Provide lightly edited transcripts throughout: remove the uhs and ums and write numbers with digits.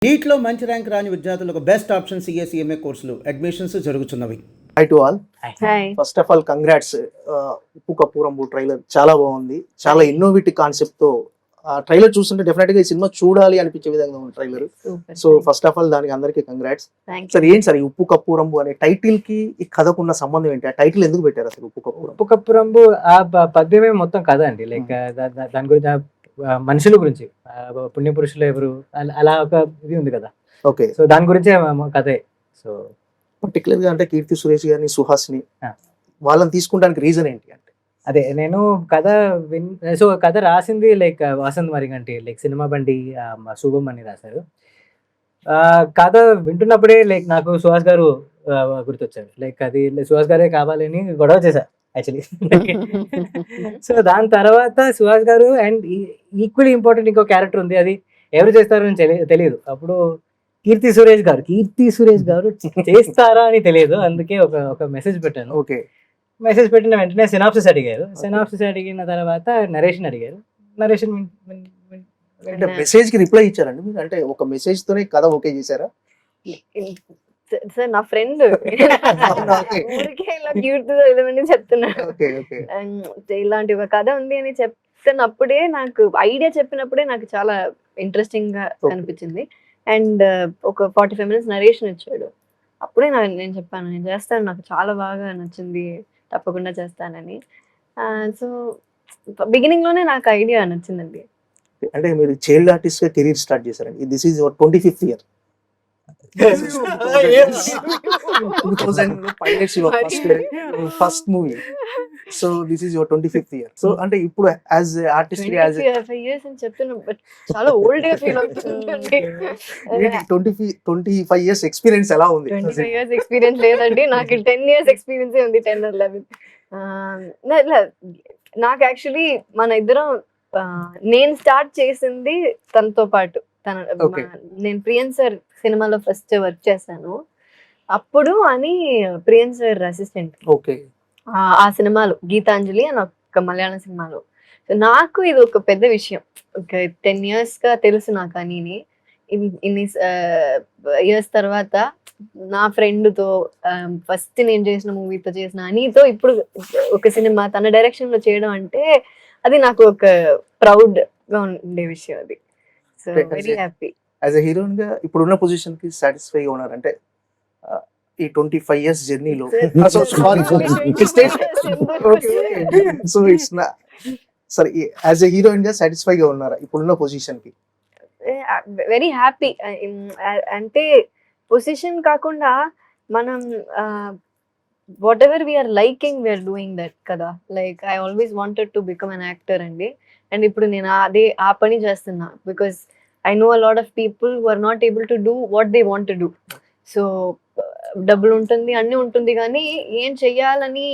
నీట్లో మంచి ర్యాంక్ రాని విద్యార్థులకు బెస్ట్ ఆప్షన్ సిఎస్ఈఎంఏ కోర్సులు అడ్మిషన్స్ జరుగుతున్నవి. Hi to all. Hi. First of all congrats. Uppu Kappurambu trailer చాలా బాగుంది, చాలా ఇన్నోవేటివ్ కాన్సెప్ట్ తో. ఆ ట్రైలర్ చూస్తుంటే డెఫినెట్ గా ఈ సినిమా చూడాలి అనిపించే విధంగా ఉంది trailer. So first of all దానికి అందరికీ కంగ్రాట్స్. సార్ ఏంటి సార్ ఈ ఉప్పు కప్పురంబు అనే టైటిల్ కి ఈ కథకున్న సంబంధం ఏంటి? ఆ టైటిల్ ఎందుకు పెట్టారు అసలు ఉప్పు కప్పురంబు? ఉప్పు కప్పు రంబు ఆ పద్యమే మొత్తం కథ అండి. లైక్ దాని గురించి మనుషుల గురించి, పుణ్య పురుషులు ఎవరు అలా ఒక ఇది ఉంది కదా. ఓకే, సో దాని గురించే కథే. సో పర్టికులర్ గా అంటే కీర్తి సురేష్ గారిని, సుహాస్ని ఆ. వాళ్ళని తీసుకుంటానికి రీజన్ ఏంటి అంటే? అదే నేను కథ సో కథ రాసింది like Vasant Mariganti, like cinema బండి శుభం అని రాశారు. కథ వింటున్నప్పుడే లైక్ నాకు సుహాస్ గారు గుర్తొచ్చారు. లైక్ అది సుహాస్ గారే కావాలని గొడవ చేశా యాక్చువల్లీ. సో దాని తర్వాత సుహాస్ గారు అండ్ ఈక్వల్లీ ఇంపార్టెంట్ ఇంకో క్యారెక్టర్ ఉంది, అది ఎవరు చేస్తారు అని తెలియదు. అప్పుడు కీర్తి సురేష్ గారు చేస్తారా అని తెలియదు, అందుకే ఒక మెసేజ్ పెట్టాను. ఓకే, మెసేజ్ పెట్టిన వెంటనే సినాప్సిస్ అడిగారు. సినాప్సిస్ అడిగిన తర్వాత నరేషన్ అడిగారు. నరేషన్ అంటే మెసేజ్ కి రిప్లై ఇచ్చారండి మీరు? అంటే ఒక మెసేజ్ తోనే కథ ఓకే చేశారా? సార్ నా ఫ్రెండ్ Okay. ఊరికే ఇలా క్యూట్ ఇలాంటి చెప్తున్నాడు. Okay, okay. ఇలాంటి ఒక కథ ఉంది అని చెప్తున్నప్పుడే, నాకు ఐడియా చెప్పినప్పుడే నాకు చాలా ఇంట్రెస్టింగ్ గా కనిపించింది. అండ్ ఒక 45 minutes నరేషన్ ఇచ్చాడు. అప్పుడే నేను చెప్పాను నేను చేస్తాను, నాకు చాలా బాగా నచ్చింది, తప్పకుండా చేస్తానని. సో బిగినింగ్ లోనే నాకు ఐడియా నచ్చిందండి. అంటే మీరు చైల్డ్ ఆర్టిస్ట్ గా కెరీర్ స్టార్ట్ చేశారండి. This is your 25th year. 2000 లో pilots your first movie. So this is your 25th year. So అంటే ఇప్పుడు యాజ్ ఆర్టిస్ట్, యాజ్ 25 years అని చెప్తున్నా, బట్ చాలా ఓల్డ్ గా ఫీల్ అవుతుంది. 25 years ఎక్స్పీరియన్స్ ఎలా ఉంది? 25 years ఎక్స్పీరియన్స్ లేదండి, నాకు 10 years ఎక్స్పీరియన్స్ ఉంది. 10 or 11. నాకు యాక్చువల్లీ మన ఇద్దరం నేను స్టార్ట్ చేసింది తనతో పాటు. Okay. నేను ప్రియన్ సార్ సినిమాలో ఫస్ట్ వర్క్ చేశాను. అప్పుడు అని ప్రియన్ సార్ అసిస్టెంట్ ఓకే, ఆ సినిమాలో గీతాంజలి అని ఒక మలయాళం సినిమాలో. సో నాకు ఇది ఒక పెద్ద విషయం. ఒక 10 years గా తెలుసు నాకు అని. ఇన్ని ఇయర్స్ తర్వాత నా ఫ్రెండ్తో ఫస్ట్ నేను చేసిన మూవీతో చేసిన అనితో ఇప్పుడు ఒక సినిమా తన డైరెక్షన్ లో చేయడం అంటే అది నాకు ఒక ప్రౌడ్ గా ఉండే విషయం అది. So very happy. As a heroine గా ఇప్పుడున్న పొజిషన్ కి సాటిస్ఫై గా ఉన్నారంటే ఈ 25 years జర్నీలో? సో ఇట్స్ సరే, యాజ్ ఎ హీరోయిన్ గా సాటిస్ఫై గా ఉన్నారా ఇప్పుడున్న పొజిషన్ కి? Very happy. అంటే పొజిషన్ కాకుండా మనం whatever we're liking we're doing that కదా. Like I always wanted to become an actor అండి. అండ్ ఇప్పుడు నేను ఆ పని చేస్తున్నా. Because I know a lot of people who are not able to do what they want to do. So డబ్బులు ఉంటుంది, అన్నీ ఉంటుంది, కానీ ఏం చెయ్యాలని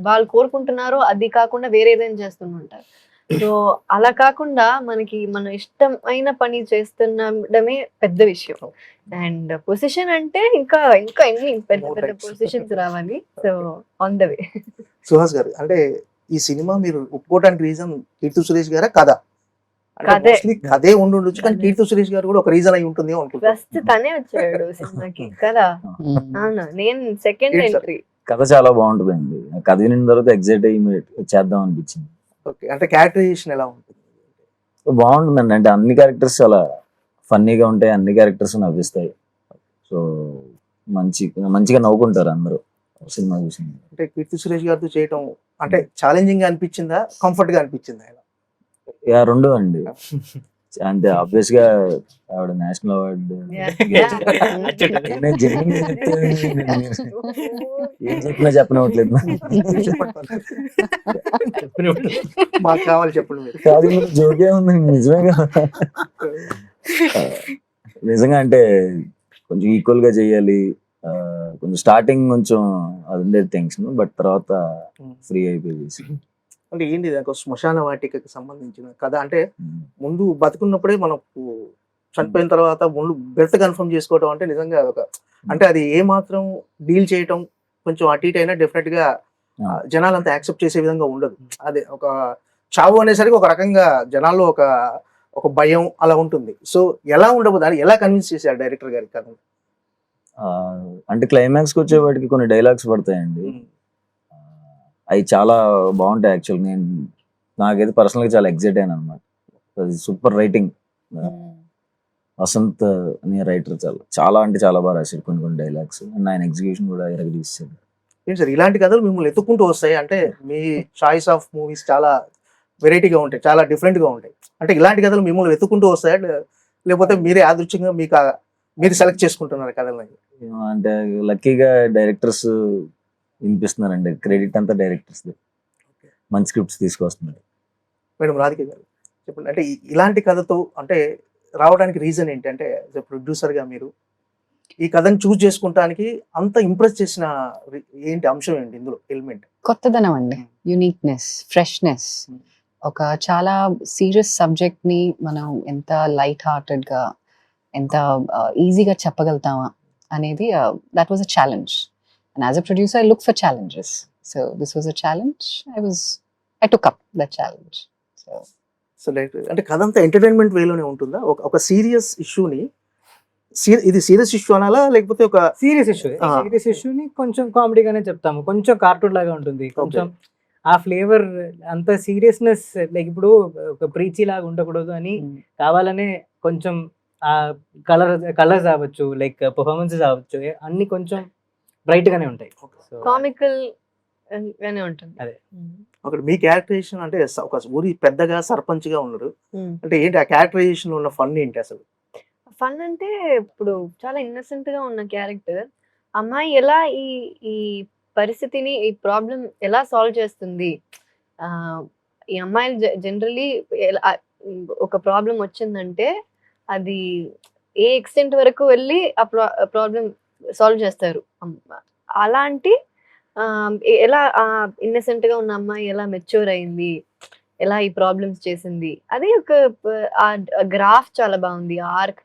వాళ్ళు కోరుకుంటున్నారో అది కాకుండా వేరే ఏదైనా చేస్తుంటారు. సో అలా కాకుండా మనకి మన ఇష్టమైన పని చేస్తుండడమే పెద్ద విషయం. అండ్ పొజిషన్ అంటే ఇంకా ఇంకా ఎన్ని పెద్ద పెద్ద పొజిషన్స్ రావాలి. So on the way. Suhas garu, అంటే ఈ సినిమా మీరు ఒప్పుకోవడానికి రీజన్ కీర్తి సురేష్ గారా కథ? కథే ఉండొచ్చు, కానీ కీర్తి సురేష్ గారు కూడా ఒక రీజన్ అయి ఉంటుంది అనుకుంటా. ఫస్ట్ తనే వచ్చాడు సినిమాకి కదా. అవును, నేను సెకండ్ ఎంట్రీ. కథ చాలా బాగుంటుందండి. కథ వినిన తర్వాత ఎగ్జైట్ అయ్యి చేద్దాం అనిపించింది. ఓకే, అంటే క్యారెక్టరైజేషన్ ఎలా ఉంటుంది? బాగుంటుందండి. అంటే అన్ని క్యారెక్టర్స్ చాలా ఫన్నీగా ఉంటాయి, అన్ని క్యారెక్టర్స్ నవ్విస్తాయి. సో మంచిగా నవ్వుకుంటారు అందరూ సినిమా చూసింది. అంటే కీర్తి సురేష్ గారితో చేయటం అంటే ఛాలెంజింగ్ గా అనిపించిందా, కంఫర్ట్ గా అనిపించిందా? రెండు అండి. అంటే ఆబ్వియస్ గా ఆవిడ నేషనల్ అవార్డు ఏం చెప్పినా చెప్పనవట్లేదు. మాకు కావాలి చెప్పండి మీరు. కాదు, జోకే ఉంది, నిజమేగా. నిజంగా అంటే కొంచెం ఈక్వల్ గా చెయ్యాలి. కొంచెం స్టార్టింగ్ కొంచెం అది ఉండేది టెన్షన్, బట్ తర్వాత ఫ్రీ అయిపోయి. అంటే ఏంటి దానికి శ్మశాన వాటికకి సంబంధించిన కథ? అంటే ముందు బతుకున్నప్పుడే మనకు చనిపోయిన తర్వాత ముందు బెర్త్ కన్ఫర్మ్ చేసుకోవటం అంటే నిజంగా ఒక, అంటే అది ఏ మాత్రం డీల్ చేయటం కొంచెం అటు ఇటు అయినా డెఫినెట్ గా జనాలంతా యాక్సెప్ట్ చేసే విధంగా ఉండదు. అదే ఒక చావు అనేసరికి ఒక రకంగా జనాల్లో ఒక ఒక భయం అలా ఉంటుంది. సో ఎలా ఉండబోదు అని ఎలా కన్విన్స్ చేశారు డైరెక్టర్ గారి కథ? ఆ, అంటే క్లైమాక్స్కి వచ్చేవాడికి కొన్ని డైలాగ్స్ పడతాయండి. అవి చాలా బాగుంటాయి యాక్చువల్. నాకైతే పర్సనల్గా చాలా ఎగ్జైట్ అయ్యాను అనమాట. అది సూపర్ రైటింగ్. వసంత్ అనే రైటర్ చాలా అంటే చాలా బాగా రాశాడు కొన్ని డైలాగ్స్. అండ్ ఆయన ఎగ్జిక్యూషన్ కూడా ఇరగదీశాడు. ఏంటి సార్ ఇలాంటి కథలు మిమ్మల్ని ఎత్తుకుంటూ వస్తాయి? అంటే మీ చాయిస్ ఆఫ్ మూవీస్ చాలా వెరైటీగా ఉంటాయి, చాలా డిఫరెంట్ గా ఉంటాయి. అంటే ఇలాంటి కథలు మిమ్మల్ని వెతుక్కుంటూ వస్తాయా, లేకపోతే మీరే యాదృచ్ఛికంగా మీరు సెలెక్ట్ చేసుకుంటున్నారు కథలని? అంటే లక్కీగా డైరెక్టర్స్ వినిపిస్తున్నారండి. క్రెడిట్ అంతా డైరెక్టర్స్. మంచి స్క్రిప్ట్స్ తీసుకొస్తున్నారు. మేడం రాధిక గారు చెప్పండి, అంటే ఇలాంటి కథతో అంటే రావడానికి రీజన్ ఏంటి? అంటే ప్రొడ్యూసర్ గా మీరు ఈ కథను చూస్ చేసుకుంటానికి అంత ఇంప్రెస్ చేసిన ఏంటి అంశం ఏంటి ఇందులో ఎలిమెంట్? కొత్తదనం అండి, యునిక్నెస్, ఫ్రెష్నెస్. ఒక చాలా సీరియస్ సబ్జెక్ట్ ని మనం ఎంత లైట్ హార్టెడ్ గా, ఎంత ఈజీగా చెప్పగలుగుతామా అనేది that was a challenge. And as a producer I look for challenges. So this was a challenge. I took up that challenge. So అంటే కథ అంతా ఎంటర్టైన్మెంట్ వేలోనే ఉంటుందా? ఒక సీరియస్ ఇష్యూని ఇది సీరియస్ ఇష్యూ అనాలా, లేకపోతే ఒక సీరియస్ ఇష్యూని కొంచెం కామెడీగానే చెప్తాము, కొంచెం కార్టూన్ లాగా ఉంటుంది, కొంచెం ఆ ఫ్లేవర్ అంత సీరియస్నెస్ లైక్ ఇప్పుడు ఒక ప్రీచీ లాగా ఉండకూడదు అని కావాలనే కొంచెం ఆ కలర్స్ అవ్వచ్చు, లైక్ పర్ఫార్మెన్సెస్ అవ్వచ్చు, అన్ని కొంచెం బ్రైట్ గానే ఉంటాయి. కామికల్ గానే ఉంటుంది. అదే ఒకటి మీ క్యారెక్టరైజేషన్ అంటే ఒక ఊరి పెద్దగా సర్పంచ్ గా ఉన్నారు. అంటే ఏంటి ఆ క్యారెక్టరైజేషన్ ఉన్న ఫన్ ఏంటి అసలు? ఫన్ అంటే ఇప్పుడు చాలా ఇన్నసెంట్ గా ఉన్న క్యారెక్టర్ అమ్మాయి ఎలా ఈ ఈ పరిస్థితిని, ఈ ప్రాబ్లం ఎలా సాల్వ్ చేస్తుంది. ఈ అమ్మాయిలు జనరలీ ఒక ప్రాబ్లం వచ్చిందంటే అది ఏ ఎక్స్టెంట్ వరకు వెళ్ళి ఆ ప్రాబ్లం సాల్వ్ చేస్తారు. అలాంటి ఎలా ఇన్నసెంట్ గా ఉన్న అమ్మాయి ఎలా మెచ్యూర్ అయింది, ఎలా ఈ ప్రాబ్లమ్స్ చేసింది, అది ఒక గ్రాఫ్ చాలా బాగుంది.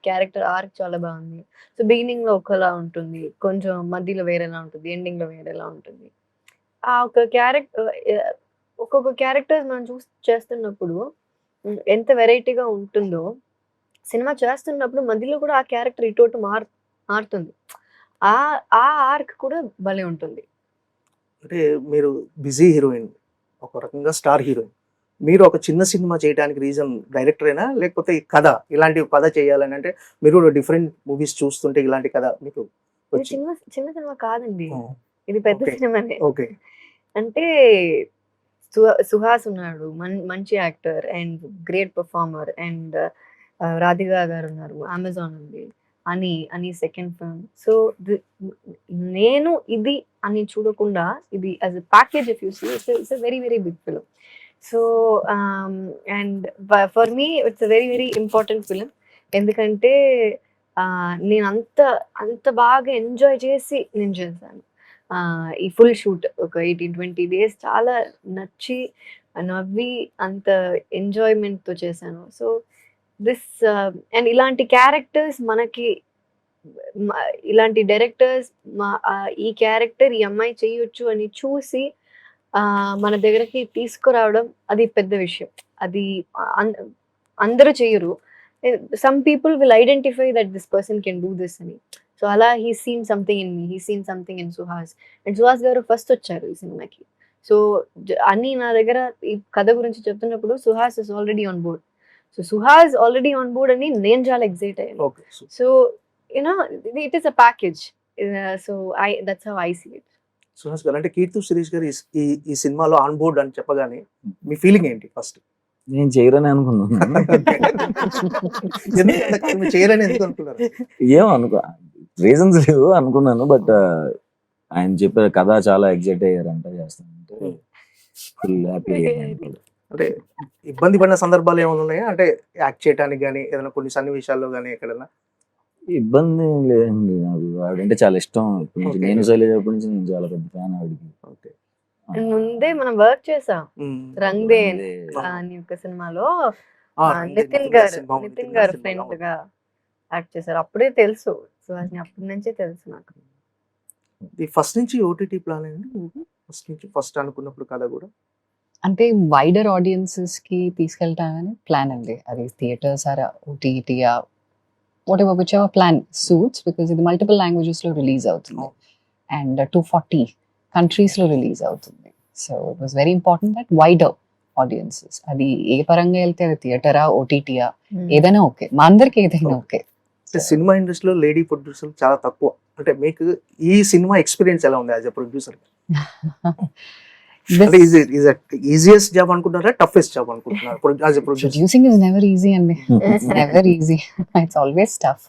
క్యారెక్టర్ ఆర్క్ చాలా బాగుంది. సో బిగినింగ్ లో ఒకలా ఉంటుంది, కొంచెం మధ్యలో వేరేలా ఉంటుంది, ఎండింగ్ లో వేరేలా ఉంటుంది. ఆ ఒక ఒక్కొక్క క్యారెక్టర్ మనం చేస్తున్నప్పుడు ఎంత వెరైటీగా ఉంటుందో, సినిమా చేస్తున్నప్పుడు మధ్యలో కూడా ఆ క్యారెక్టర్ ఇటు మారుతుంది. ఆ ఆర్క్ కూడా భలే ఉంటుంది. అంటే మీరు బిజీ హీరోయిన్, ఒక రకంగా స్టార్ హీరోయిన్. మీరు ఒక చిన్న సినిమా చేయడానికి రీజన్ డైరెక్టరేనా, లేకపోతే ఈ కథ ఇలాంటి కథ చేయాలని? అంటే మీరు డిఫరెంట్ మూవీస్ చూస్తుంటే ఇలాంటి కథ మీకు ఇది చిన్న సినిమా కాదండి, ఇది పెద్ద సినిమానే. ఓకే. అంటే సుహాస్ ఉన్నాడు, మంచి actor and great performer. And Radhika గారు ఉన్నారు, అమెజాన్ ఉంది. అని సెకండ్ ఫిల్మ్. సో నేను ఇది అని చూడకుండా ఇది as a package if you see it's a very very big film. So and for me it's a very very important film. ఎందుకంటే నేను అంత బాగా ఎంజాయ్ చేసి నేను చేశాను ఈ ఫుల్ షూట్. ఒక 18-20 days చాలా నచ్చి నవ్వి అంత ఎంజాయ్మెంట్తో చేశాను. సో దిస్ అండ్ ఇలాంటి క్యారెక్టర్స్ మనకి, ఇలాంటి డైరెక్టర్స్ ఈ క్యారెక్టర్ ఈ అమ్మాయి చేయొచ్చు అని చూసి మన దగ్గరకి తీసుకురావడం అది పెద్ద విషయం. అది అందరూ చేయరు. Some people will identify that this person can do this అని. సో అలా he seen something in me, he seen something in Suhas. And Suhas గారు ఫస్ట్ వచ్చారు ఈ సినిమాకి. సో అన్ని నా దగ్గర ఈ కథ గురించి చెప్తున్నప్పుడు Suhas is already on board. So Suhas already on board అని నేను చాలా ఎక్సైట్ అయ్యాను. So you know it is a package. So that's how I see it. Suhas garu, అంటే కీర్తి సురేష్ గారు ఈ సినిమాలో ఆన్ బోర్డ్ అని చెప్పగానే మీ ఫీలింగ్ ఏంటి ఫస్ట్? నేను చేయరని అనుకున్నాను. చేయరని ఎందుకు అనుకున్నారు? ఏమో రీజన్స్ లేవు అనుకున్నాను. బట్ ఆయన చెప్పారు కథ చాలా ఎగ్జైట్ అయ్యారంట చేస్తానంటే ఫుల్ హ్యాపీ అయ్యాను. అంటే ఇబ్బంది పడిన సందర్భాలు ఏమైనా ఉన్నాయా? అంటే యాక్ట్ చేయడానికి కానీ ఏదైనా కొన్ని సన్నివేశాల్లో కానీ ఎక్కడైనా? ఇబ్బంది ఏం లేదండి. నాకు ఆవిడంటే చాలా ఇష్టం. ఇప్పటి నుంచి నేను శైలజ అప్పటి నుంచి నేను చాలా పెద్ద ఫ్యాన్ ఆవిడకి. ఓకే. ముందే మనం వర్క్ చేసాం రంగ్ దే అని ఒక సినిమాలో. నితిన్ గారు ఫ్రెండ్ గా యాక్ట్ చేశారు. అప్పుడే తెలుసు సుహాస్ని, అప్పటి నుంచే తెలుసు నాకు. ఫస్ట్ నుంచి ఓటీటీ ప్లాన్ అండి? ఫస్ట్ అనుకున్నప్పుడు కథ కూడా అంటే వైడర్ ఆడియన్సెస్ కి తీసుకెళ్తామని ప్లాన్ అండి. అది థియేటర్స్ ఆర్ ఓటీటీయా whatever whichever plan suits, because ఇది మల్టిపుల్ లాంగ్వేజెస్ లో రిలీజ్ అవుతుంది అండ్ 240 కంట్రీస్ లో రిలీజ్ అవుతుంది. So it was very important that wider audiences, అది ఏ పరంగా వెళ్తే అది థియేటరా ఓటీటీయా ఏదైనా ఓకే, మా అందరికి ఏదైనా ఓకే. అంటే సినిమా ఇండస్ట్రీలో లేడీ ప్రొడ్యూసర్ చాలా తక్కువ. అంటే మీకు ఈ సినిమా ఎక్స్పీరియన్స్ ఎలా ఉంది యాజ్ ఎ ప్రొడ్యూసర్? అంటే ఈజియెస్ట్ జాబ్ అనుకుంటున్నారా, టఫెస్ట్ జాబ్ అనుకుంటున్నారా as a producer? Producing is never easy అండి, never easy, it's always tough.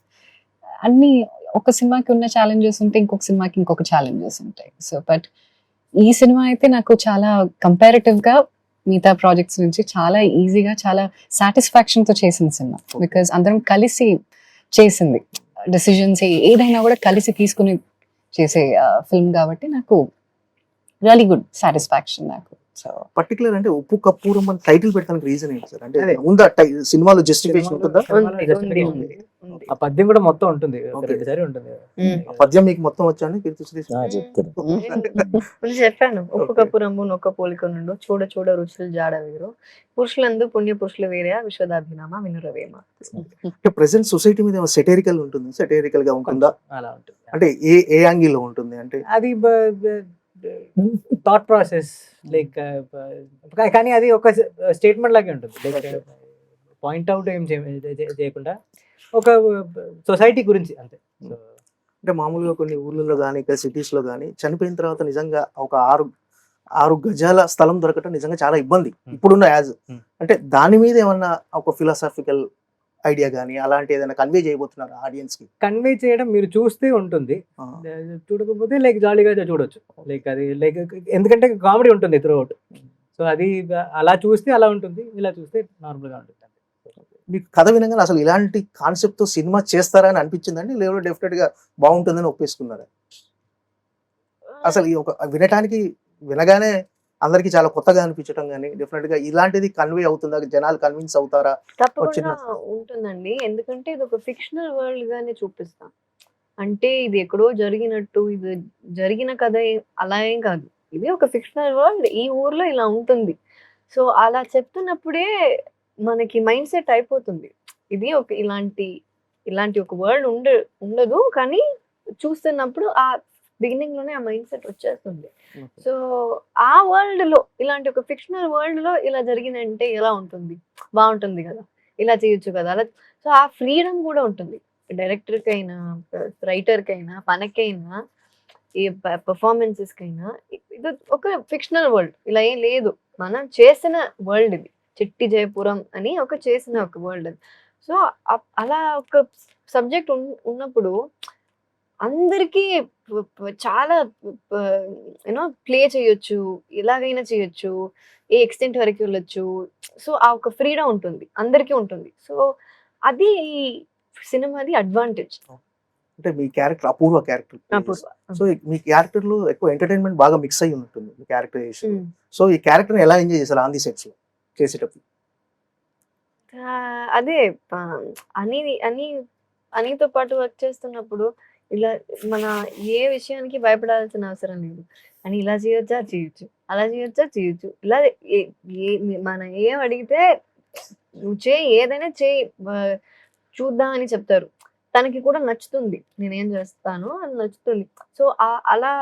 అన్ని ఒక సినిమాకి ఉన్న ఛాలెంజెస్ ఉంటాయి, ఇంకొక సినిమాకి ఇంకొక ఛాలెంజెస్ ఉంటాయి. సో బట్ ఈ సినిమా అయితే నాకు చాలా కంపారిటివ్ గా మిగతా ప్రాజెక్ట్స్ నుంచి చాలా ఈజీగా, చాలా సాటిస్ఫాక్షన్ తో చేసిన సినిమా. బికాస్ అందరం కలిసి చేసింది, డెసిజన్స్ ఏదైనా కూడా కలిసి తీసుకుని చేసే ఫిల్మ్ కాబట్టి నాకు రియలీ గుడ్ సాటిస్ఫాక్షన్ నాకు. సో పర్టికులర్ అంటే ఉప్పు కప్పూరం అని టైటిల్ పెట్టడానికి రీజన్ ఏంటి సార్? అంటే ఉందా సినిమాలో జస్టిఫికేషన్ ఉంటుందా? ఆ పద్యం కూడా మొత్తం ఉంటుంది, Okay. 2 సారి ఉంటుంది. ఆ పద్యం మీకు మొత్తం వచ్చా అండి కీర్తి సురేష్? చెప్తారు. నేను చెప్పాను, ఉప్పు కప్పురంబు నొక్క పోలిక నుండు చూడ చూడ రుచులు జాడ వేరు పురుషులందు పుణ్య పురుషులు వేరే విశ్వదాభినామ వినురవేమ. అంటే ప్రెసెంట్ సొసైటీ మీద సెటైరికల్ ఉంటుంది, సెటైరికల్ గా ఉంటుందా? అలా ఉంటుంది. అంటే ఏ ఏ యాంగిల్ లో ఉంటుంది? అంటే అది థాట్ ప్రాసెస్ లైక్, కానీ అది ఒక స్టేట్మెంట్ లాగే ఉంటుంది. లైక్ పాయింట్ అవుట్ ఏం చేయకుండా ఒక సొసైటీ గురించి అంతే. So, అంటే మామూలుగా కొన్ని ఊర్లలో కానీ ఇక్కడ సిటీస్ లో కానీ చనిపోయిన తర్వాత నిజంగా ఒక 6 గజాల స్థలం దొరకటం నిజంగా చాలా ఇబ్బంది ఇప్పుడున్న యాజ్. అంటే దాని మీద ఏమన్నా ఒక ఫిలాసాఫికల్ ఐడియా కానీ అలాంటి ఏదైనా కన్వే చేయబోతున్నారు ఆడియన్స్ కి? కన్వే చేయడం మీరు చూస్తే ఉంటుంది, ఆ, చూడకపోతే లైక్ జాలీగా చూడొచ్చు. లైక్ అది లైక్ ఎందుకంటే కామెడీ ఉంటుంది త్రూ అవుట్. సో అది అలా చూస్తే అలా ఉంటుంది, ఇలా చూస్తే నార్మల్ గా ఉంటుంది. మీకు కథ వినగానే అసలు ఇలాంటి కాన్సెప్ట్ తో సినిమా చేస్తారా అని అనిపించిందండి, లేదా డెఫినెట్ గా బాగుంటుందని ఒప్పేసుకున్నారా? అసలు ఈ ఒక వినగానే అందరికి చాలా కొత్తగా అనిపించడం కానీ డెఫినెట్ గా ఇలాంటిది కన్వే అవుతుందా, జనాలు కన్విన్స్ అవుతారా? తప్పకుండా ఉంటుందండి, ఎందుకంటే ఇది ఒక ఫిక్షనల్ వరల్డ్ గానే చూపిస్తాం. అంటే ఇది ఎక్కడో జరిగినట్టు, ఇది జరిగిన కథ అలా ఏం కాదు, ఇది ఒక ఫిక్షనల్ వరల్డ్, ఈ ఊర్లో ఇలా ఉంటుంది. సో అలా చెప్తున్నప్పుడే మనకి మైండ్ సెట్ అయిపోతుంది, ఇది ఒక ఇలాంటి ఒక వరల్డ్ ఉండదు, కానీ చూస్తున్నప్పుడు ఆ బిగినింగ్ లోనే ఆ మైండ్ సెట్ వచ్చేస్తుంది. సో ఆ వరల్డ్ లో, ఇలాంటి ఒక ఫిక్షనల్ వరల్డ్ లో ఇలా జరిగిందంటే ఎలా ఉంటుంది, బాగుంటుంది కదా, ఇలా చేయొచ్చు కదా, అలా. సో ఆ ఫ్రీడమ్ కూడా ఉంటుంది డైరెక్టర్ కైనా, రైటర్ కైనా, మనకైనా, ఈ పర్ఫార్మెన్సెస్ కైనా. ఇది ఒక ఫిక్షనల్ వరల్డ్, ఇలా ఏం లేదు, మనం చేసిన వరల్డ్ ఇది. చిట్టి జయపురం అని ఒక చేసిన ఒక వరల్డ్ అది. సో అలా ఒక సబ్జెక్ట్ ఉన్నప్పుడు అందరికీ చాలా యూనో ప్లే చేయొచ్చు, ఎలాగైనా చేయొచ్చు, ఏ ఎక్స్టెంట్ వరకు వెళ్ళొచ్చు. సో ఆ ఒక ఫ్రీడమ్ ఉంటుంది, అందరికీ ఉంటుంది. సో అది ఈ సినిమాది అడ్వాంటేజ్. అంటే మీ క్యారెక్టర్ అపూర్వ క్యారెక్టర్, సో మీ క్యారెక్టర్ లో ఎక్కువ ఎంటర్టైన్మెంట్ బాగా మిక్స్ అయ్యి ఉంటుంది మీ క్యారెక్టరైజేషన్. సో ఈ క్యారెక్టర్ ఎలా ఎంజాయ్ చేశారు ఆన్ ది సెట్స్ లో చేసేటప్పుడు? అదే అనితో పాటు వర్క్ చేస్తున్నప్పుడు ఇలా మన ఏ విషయానికి భయపడాల్సిన అవసరం లేదు. అని ఇలా చేయొచ్చా చేయొచ్చు, అలా చేయొచ్చా చేయొచ్చు, ఇలా మనం ఏం అడిగితే నువ్వు చేయి, ఏదైనా చేయి, చూద్దాం అని చెప్తారు. తనకి కూడా నచ్చుతుంది నేనేం చేస్తాను, అది నచ్చుతుంది. సో అలా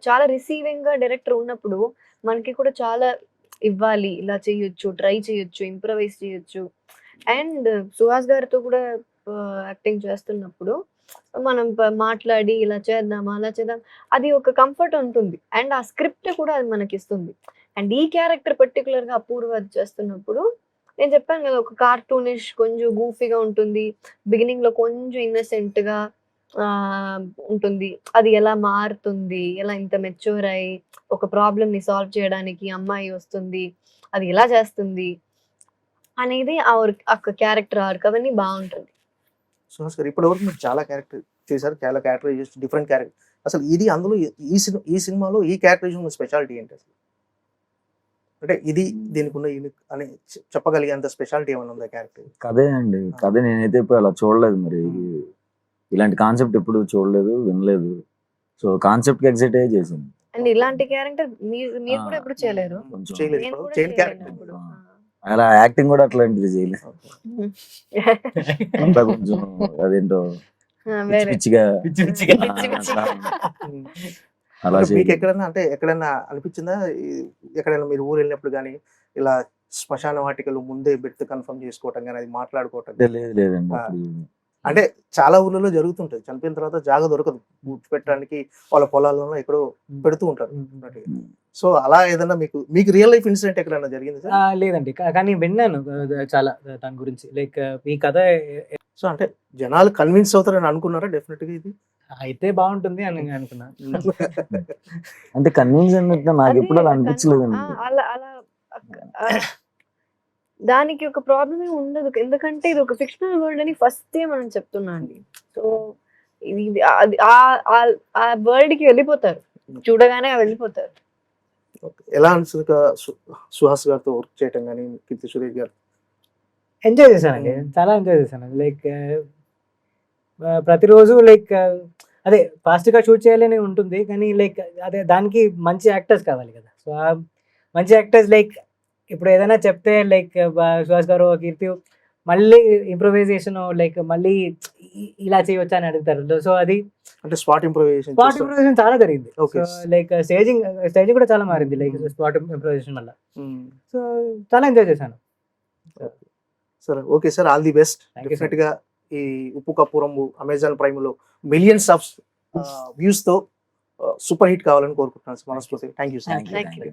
చాలా రిసీవింగ్ గా డైరెక్టర్ ఉన్నప్పుడు మనకి కూడా చాలా ఇవ్వాలి, ఇలా చేయొచ్చు, ట్రై చేయొచ్చు, ఇంప్రవైజ్ చేయొచ్చు. అండ్ సుహాస్ గారితో కూడా యాక్టింగ్ చేస్తున్నప్పుడు మనం మాట్లాడి ఇలా చేద్దామా, అలా చేద్దాం, అది ఒక కంఫర్ట్ ఉంటుంది. అండ్ ఆ స్క్రిప్ట్ కూడా అది మనకి ఇస్తుంది. అండ్ ఈ క్యారెక్టర్ పర్టికులర్ గా అపూర్వ చేస్తున్నప్పుడు నేను చెప్పాను కదా, ఒక కార్టూనిష్, కొంచెం గూఫీగా ఉంటుంది, బిగినింగ్ లో కొంచెం ఇన్నసెంట్ గా ఉంటుంది, అది ఎలా మారుతుంది, ఎలా ఇంత మెచ్యూర్ అయ్యి ఒక ప్రాబ్లమ్ ని సాల్వ్ చేయడానికి అమ్మాయి వస్తుంది, అది ఎలా చేస్తుంది అనేది ఆ క్యారెక్టర్ ఆర్క్ అవన్నీ బాగుంటుంది. సుహాస్ గారు ఇప్పటివరకు మీరు చాలా క్యారెక్టర్ చేశారు, చాలా క్యారెక్టరైజేషన్, డిఫరెంట్ క్యారెక్టర్. అసలు ఇది అందులో ఈ సినిమాలో ఈ క్యారెక్టరైజేషన్ స్పెషాలిటీ ఏంటి అసలు? అంటే ఇది దీనికి ఉన్న యూనిక్ అని చెప్పగలిగేంత స్పెషాలిటీ ఏమైనా ఉందా క్యారెక్టర్? కథే అండి, కథే. నేనైతే ఇప్పుడు అలా చూడలేదు, మరి ఇలాంటి కాన్సెప్ట్ ఎప్పుడు చూడలేదు, వినలేదు. సో కాన్సెప్ట్ కి ఎగ్జైట్ అయ్యే చేసింది. అండ్ ఇలాంటి క్యారెక్టర్ మీరు కూడా ఎప్పుడు చేయలేరు. కొంచెం చేయలేదు. నేను కూడా చైన్ చేయలేను క్యారెక్టర్. ఎప్పుడు. అలా యాక్టింగ్ కూడా అట్లాంటిది చేయలేదు. అంతా కొంచెం అదేంటో పిచ్చి వేరే పిచ్చిగా పిచ్చి పిచ్చిగా. పిచ్చి పిచ్చిగా. అలా మీకు చేయలేదు. ఎక్కడైనా అంటే ఎక్కడైనా అనిపించిందా ఎక్కడైనా మీరు ఊరు వెళ్ళినప్పుడు కానీ ఇలా శ్మశాన వాటికలు ముందే బెర్త్ కన్ఫర్మ్ చేసుకోవటం కానీ అది మాట్లాడుకోవటం అంటే లేదు లేదండి ఆ. అప్పుడు అంటే చాలా ఊర్లలో జరుగుతుంటది, చనిపోయిన తర్వాత జాగ దొరకదు పెట్టడానికి, వాళ్ళ పొలాలలో ఎక్కడో పెడుతూ ఉంటారు. సో అలా ఏదైనా మీకు రియల్ లైఫ్ ఇన్సిడెంట్ ఎక్కడైనా జరిగింది సార్? లేదండి, కానీ విన్నాను చాలా దాని గురించి. లైక్ ఈ కథ సో అంటే జనాలు కన్విన్స్ అవుతారని అనుకున్నారా డెఫినెట్ గా ఇది? అయితే బాగుంటుంది అని అనుకున్నా. అంటే కన్విన్స్ అన్నట్టు నాకు అదే ఎప్పుడు అలా అనిపించలేదండి. అలా అలా ఆ, దానికి ఒక ప్రాబ్లమే ఉండదు, ఎందుకంటే ఇది ఒక ఫిక్షనల్ వరల్డ్ అని ఫస్ట్ మనం చెప్తున్నా అండి. సో ఇది ఆ వరల్డ్ కి వెళ్ళిపోతారు, చూడగానే వెళ్ళిపోతారు. ఎలా అనిపిస్తుంది సుహాస్ గారితో వర్క్ చేయటం కానీ, కీర్తి సురేష్ గారు? ఎంజాయ్ చేశానండి, చాలా ఎంజాయ్ చేశాను. లైక్ ప్రతిరోజు లైక్ అదే ఫాస్ట్ గా షూట్ చేయాలని ఉంటుంది, కానీ లైక్ అదే దానికి మంచి యాక్టర్స్ కావాలి కదా. సో మంచి యాక్టర్స్ లైక్ ఇప్పుడు ఏదైనా చెప్తే లైక్ సుహాస్ గారు కీర్తి మళ్ళీ ఇంప్రూవైజేషన్ లైక్ మళ్ళీ ఇలా చేయవచ్చా అని అడుగుతారు. సో అది అంటే స్పాట్ ఇంప్రూవైజేషన్ స్పాట్ ఇంప్రూవైజేషన్ చాలా జరిగింది. Okay. లైక్ స్టేజింగ్ కూడా చాలా మారింది లైక్ స్పాట్ ఇంప్రూవైజేషన్ వల్ల. సో చాలా ఎంజాయ్ చేశాను. Sir okay sir, all the best. Thank you, sir. Definite గా ఈ ఉప్పు కప్పురంబు అమెజాన్ ప్రైమ్ లో మిలియన్స్ ఆఫ్ వ్యూస్ తో సూపర్ హిట్ కావాలని కోరుకుంటున్నాను మనస్ఫూర్తిగా. Thank you sir. Thank you. Thank you.